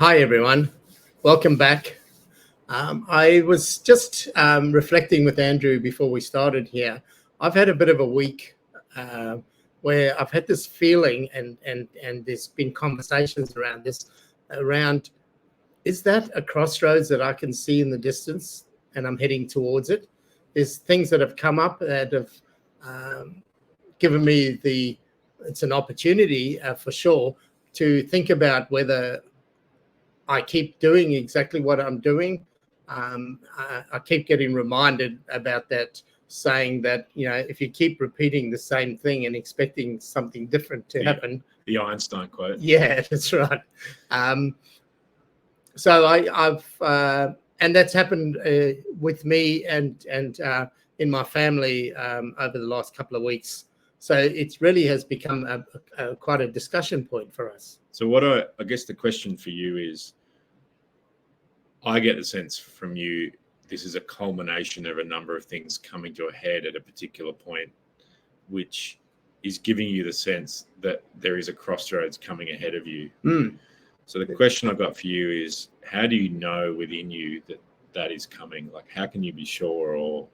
Hi, everyone. Welcome back. I was just reflecting with Andrew before we started here. I've had a bit of a week where I've had this feeling, and there's been conversations around this, is that a crossroads that I can see in the distance and I'm heading towards it? There's things that have come up that have given me it's an opportunity for sure to think about whether I keep doing exactly what I'm doing. I keep getting reminded about that, saying that, if you keep repeating the same thing and expecting something different to happen. The Einstein quote. Yeah, that's right. So I've and that's happened with me and in my family over the last couple of weeks. So it really has become quite a discussion point for us. So what I guess the question for you is, I get the sense from you, this is a culmination of a number of things coming to a head at a particular point, which is giving you the sense that there is a crossroads coming ahead of you. So the question I've got for you is, how do you know within you that is coming? Like, how can you be sure, or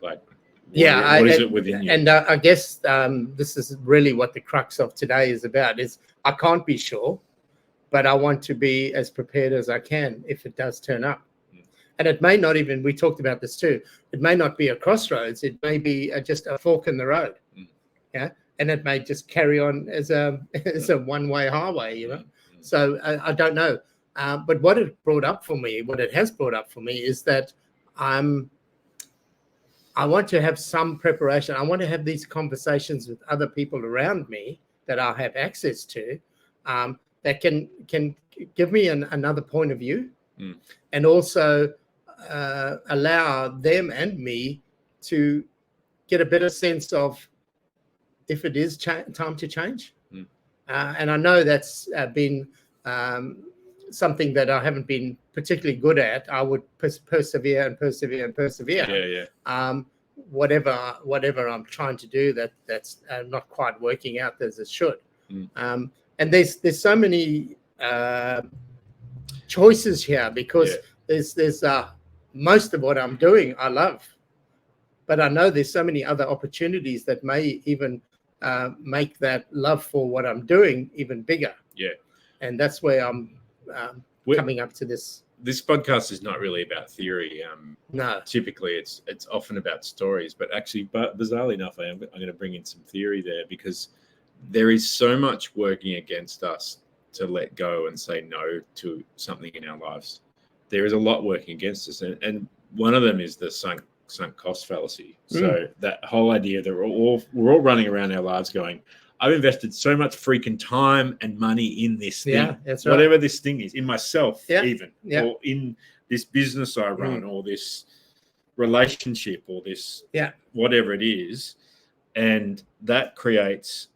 like, what is it within you? And I guess this is really what the crux of today is about, is I can't be sure, but I want to be as prepared as I can if it does turn up. And it may not even, we talked about this too, it may not be a crossroads, it may be just a fork in the road. Yeah. And it may just carry on as a one-way highway, So I don't know. But what it has brought up for me is that I want to have some preparation. I want to have these conversations with other people around me that I have access to, that can give me another point of view, and also allow them and me to get a better sense of if it is time to change. And I know that's been something that I haven't been particularly good at. I would persevere and persevere and persevere. Whatever I'm trying to do, that's not quite working out as it should. And there's so many choices here, because there's most of what I'm doing I love, but I know there's so many other opportunities that may even make that love for what I'm doing even bigger. And that's where I'm coming up to this. This podcast is not really about theory. No. Typically, it's often about stories. But actually, bizarrely enough, I'm going to bring in some theory there, because there is so much working against us to let go and say no to something in our lives. There is a lot working against us, and one of them is the sunk cost fallacy. So that whole idea that we're all running around our lives going, I've invested so much freaking time and money in this thing. Yeah, that's right. Whatever this thing is, in myself, even, or in this business I run, or this relationship, or this whatever it is. And that creates,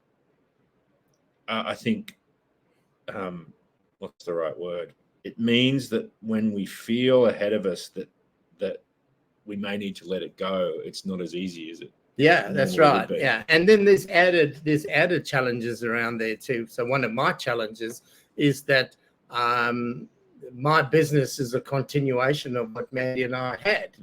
I think, what's the right word? It means that when we feel ahead of us that we may need to let it go, it's not as easy as it. Yeah, that's right. Yeah. And then there's added challenges around there too. So one of my challenges is that my business is a continuation of what Mandy and I had.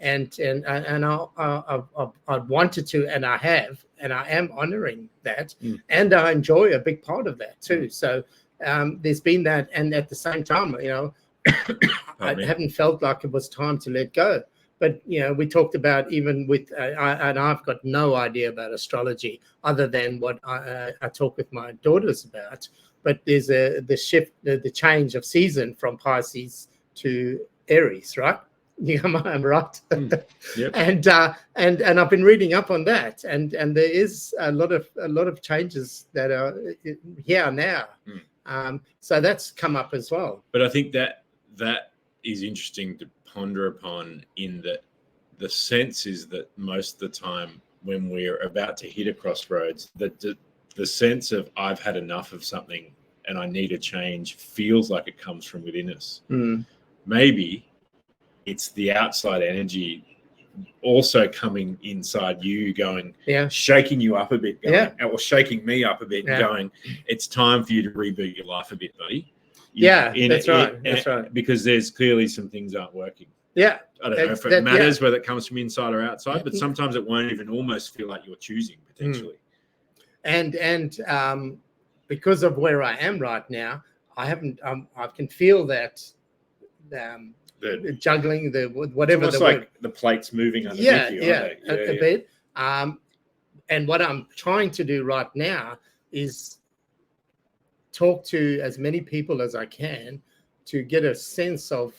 And I wanted to, and I have, and I am honoring that. And I enjoy a big part of that too. So there's been that. And at the same time, I haven't felt like it was time to let go. But, we talked about, even with, and I've got no idea about astrology other than what I talk with my daughters about. But there's the shift, the change of season from Pisces to Aries, right? I'm right. Yep. And I've been reading up on that, and there is a lot of changes that are here now. So that's come up as well. But I think that is interesting to ponder upon, in that the sense is that most of the time when we're about to hit a crossroads, the sense of I've had enough of something and I need a change feels like it comes from within us. Maybe it's the outside energy also coming inside you, going, shaking you up a bit, or shaking me up a bit, going, it's time for you to reboot your life a bit, buddy. That's right. Because there's clearly some things aren't working. Yeah. I don't know if it matters whether it comes from inside or outside, but sometimes it won't even almost feel like you're choosing potentially. And because of where I am right now, I can feel that the juggling, whatever it's almost like the plates moving underneath you, aren't they? A bit. And what I'm trying to do right now is talk to as many people as I can to get a sense of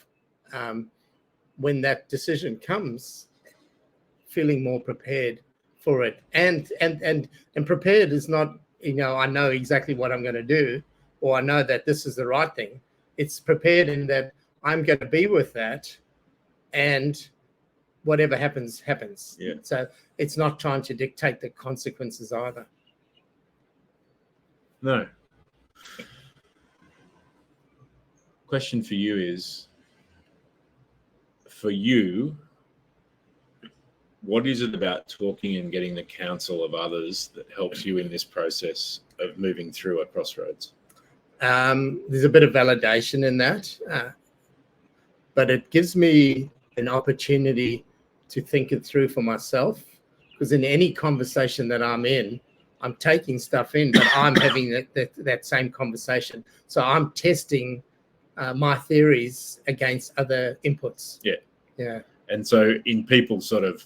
when that decision comes, feeling more prepared for it. And prepared is not, I know exactly what I'm going to do, or I know that this is the right thing. It's prepared in that I'm going to be with that, and whatever happens, happens. Yeah. So it's not trying to dictate the consequences either. No. Question for you is, for you, what is it about talking and getting the counsel of others that helps you in this process of moving through a crossroads? There's a bit of validation in that, but it gives me an opportunity to think it through for myself, because in any conversation that I'm in, I'm taking stuff in, but I'm having that same conversation. So I'm testing my theories against other inputs. Yeah. And so in people sort of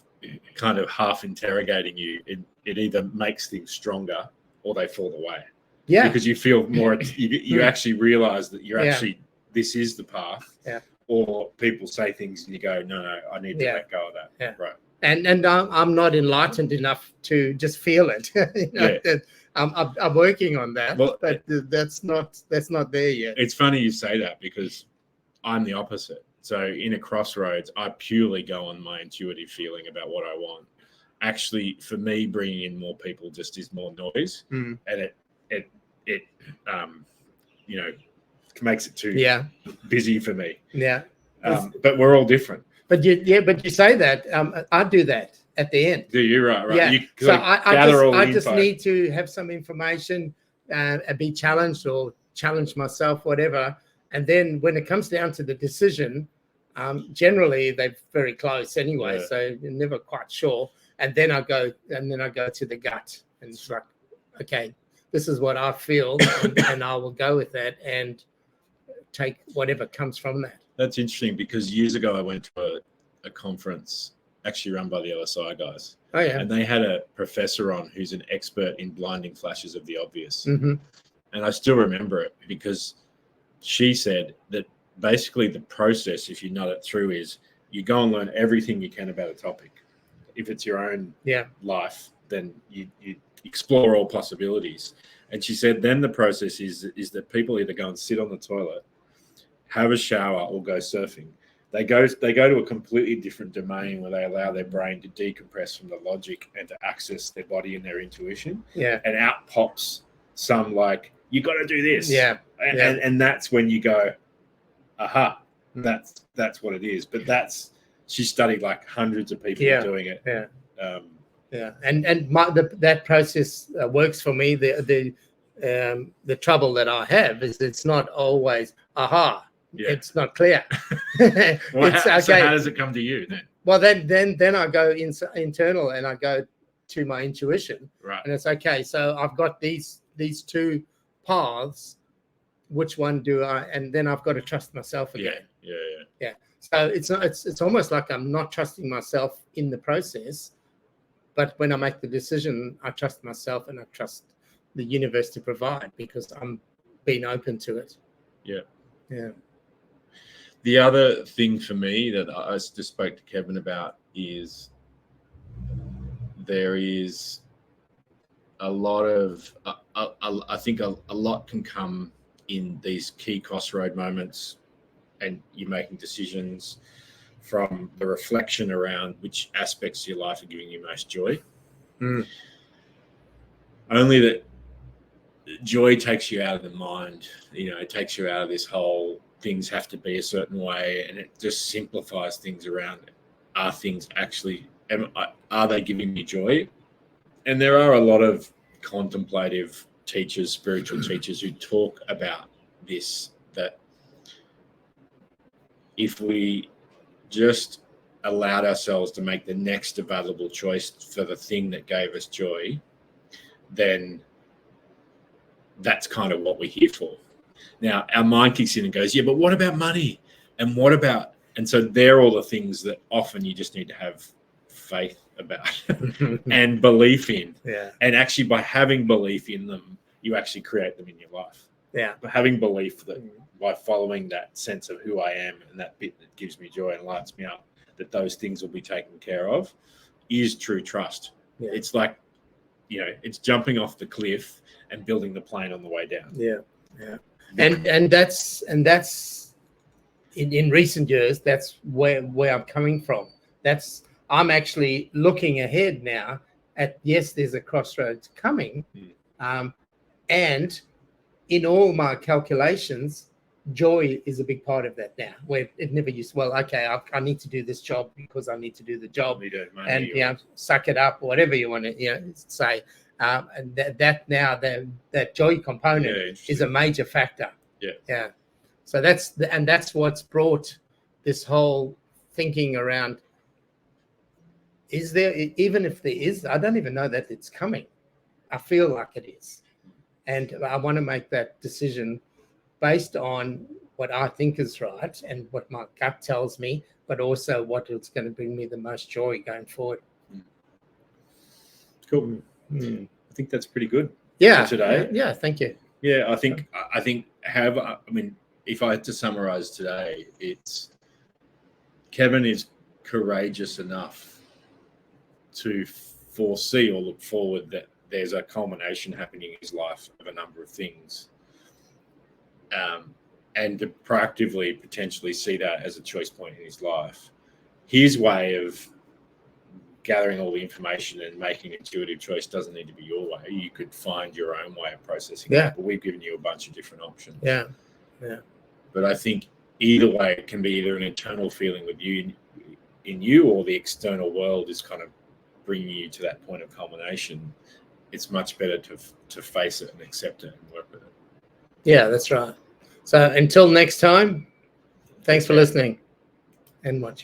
kind of half interrogating you, it either makes things stronger or they fall away. Yeah. Because you feel more, you actually realize that you're actually, this is the path. Yeah. Or people say things and you go, no, I need to let go of that. Yeah. Right. And I'm not enlightened enough to just feel it. I'm working on that, but that's not there yet. It's funny you say that, because I'm the opposite. So in a crossroads, I purely go on my intuitive feeling about what I want. Actually, for me, bringing in more people just is more noise, and it makes it too busy for me. Yeah. But we're all different. But you say that. I do that at the end. Do you? Right. Yeah. You so I just need to have some information, be challenged or challenge myself, whatever. And then when it comes down to the decision, generally they're very close anyway, so you're never quite sure. And then I go to the gut, and it's like, okay, this is what I feel, and I will go with that and take whatever comes from that. That's interesting, because years ago I went to a conference actually run by the LSI guys. Oh yeah. And they had a professor on who's an expert in blinding flashes of the obvious. Mm-hmm. And I still remember it, because she said that basically the process, if you nut it through, is you go and learn everything you can about a topic. If it's your own life, then you explore all possibilities. And she said then the process is that people either go and sit on the toilet, have a shower, or go surfing. They go to a completely different domain where they allow their brain to decompress from the logic and to access their body and their intuition. Yeah. And out pops some like, you got to do this. Yeah. And that's when you go, aha, that's what it is. But she studied like hundreds of people doing it. Yeah. And that process works for me. The trouble that I have is it's not always aha. Yeah. It's not clear. So how does it come to you then? Well, then I go internal and I go to my intuition. Right. And it's okay. So I've got these two paths. Which one do I? And then I've got to trust myself again. Yeah. So it's almost like I'm not trusting myself in the process, but when I make the decision, I trust myself and I trust the universe to provide, because I'm being open to it. Yeah. Yeah. The other thing for me that I just spoke to Kevin about is there is a lot of, I think a lot can come in these key crossroad moments, and you're making decisions from the reflection around which aspects of your life are giving you most joy. Only that joy takes you out of the mind, it takes you out of this whole things have to be a certain way, and it just simplifies things around it. Are things actually, are they giving me joy? And there are a lot of contemplative teachers, spiritual teachers who talk about this that if we just allowed ourselves to make the next available choice for the thing that gave us joy, then that's kind of what we're here for. Now, our mind kicks in and goes, yeah, but what about money? And what about, and so they're all the things that often you just need to have faith about and belief in. Yeah. And actually by having belief in them, you actually create them in your life. Yeah. But having belief that by following that sense of who I am and that bit that gives me joy and lights me up, that those things will be taken care of, is true trust. Yeah. It's like, you know, it's jumping off the cliff and building the plane on the way down. Yeah. Yeah. And that's in recent years, that's where I'm coming from. I'm actually looking ahead now at, yes, there's a crossroads coming. And in all my calculations, joy is a big part of that now, where it never used, well, okay, I need to do this job because I need to do the job, and suck it up, or whatever you want to say. And that joy component is a major factor. Yeah. So that's what's brought this whole thinking around. Is there, even if there is, I don't even know that it's coming. I feel like it is. And I want to make that decision based on what I think is right and what my gut tells me, but also what it's going to bring me the most joy going forward. Cool. I think that's pretty good. Yeah. For today. Yeah. Thank you. Yeah. I think if I had to summarize today, it's Kevin is courageous enough to foresee or look forward that there's a culmination happening in his life of a number of things, and to proactively potentially see that as a choice point in his life. His way of gathering all the information and making an intuitive choice doesn't need to be your way. You could find your own way of processing that, but we've given you a bunch of different options. Yeah. But I think either way, it can be either an internal feeling with you in you, or the external world is kind of bringing you to that point of culmination. It's much better to face it and accept it and work with it. Yeah, that's right. So until next time, thanks for listening and watching.